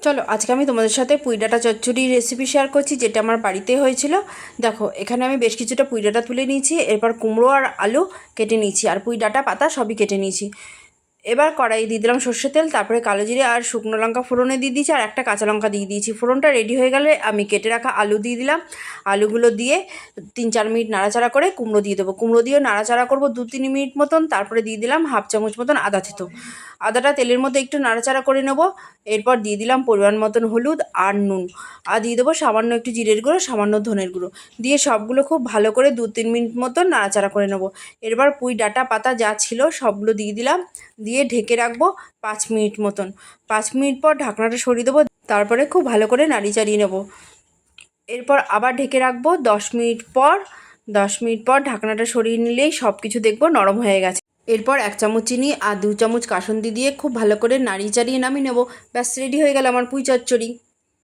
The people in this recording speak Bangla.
চলো আজকে আমি তোমাদের সাথে পুঁই ডাঁটা চচ্চড়ি রেসিপি শেয়ার করছি, যেটা আমার বাড়িতে হয়েছিল। দেখো এখানে আমি বেশ কিছুটা পুঁই ডাঁটা তুলে নিয়েছি, এরপর কুমড়ো আর আলু কেটে নিয়েছি, আর পুঁই ডাঁটা পাতা সবই কেটে নিয়েছি। এবার কড়াই দিয়ে দিলাম সর্ষের তেল, তারপরে কালো জিরে আর শুকনো লঙ্কা ফোড়নে দিয়ে দিয়েছি, আর একটা কাঁচা লঙ্কা দিয়ে দিয়েছি। ফোড়নটা রেডি হয়ে গেলে আমি কেটে রাখা আলু দিয়ে দিলাম। আলুগুলো দিয়ে 3-4 মিনিট নাড়াচাড়া করে কুমড়ো দিয়ে দেবো। কুমড়ো দিয়েও নাড়াচাড়া করবো 2-3 মিনিট মতন। তারপরে দিয়ে দিলাম হাফ চামচ মতন আদা থেতো। আদাটা তেলের মধ্যে একটু নাড়াচাড়া করে নেব। এরপর দিয়ে দিলাম পরিমাণ মতন হলুদ আর নুন, আর দিয়ে দেবো সামান্য একটু জিরের গুঁড়ো, সামান্য ধনের গুঁড়ো দিয়ে সবগুলো খুব ভালো করে 2-3 মিনিট মতন নাড়াচাড়া করে নেব। এরপর পুঁই ডাঁটা পাতা যা ছিল সবগুলো দিয়ে দিলাম, দিয়ে ঢেকে রাখবো 5 মিনিট মতন। 5 মিনিট পর ঢাকনাটা সরিয়ে দেবো, তারপরে খুব ভালো করে নাড়ি চাড়িয়ে নেব। এরপর আবার ঢেকে রাখবো 10 মিনিট পর। 10 মিনিট পর ঢাকনাটা সরিয়ে নিলেই সব কিছু দেখবো নরম হয়ে গেছে। এরপর 1 চামচ চিনি আর 2 চামচ কাসুন্দি দিয়ে খুব ভালো করে নাড়িয়ে চাড়িয়ে নামিয়ে নেব। ব্যাস রেডি হয়ে গেল আমার পুঁই চচ্চড়ি।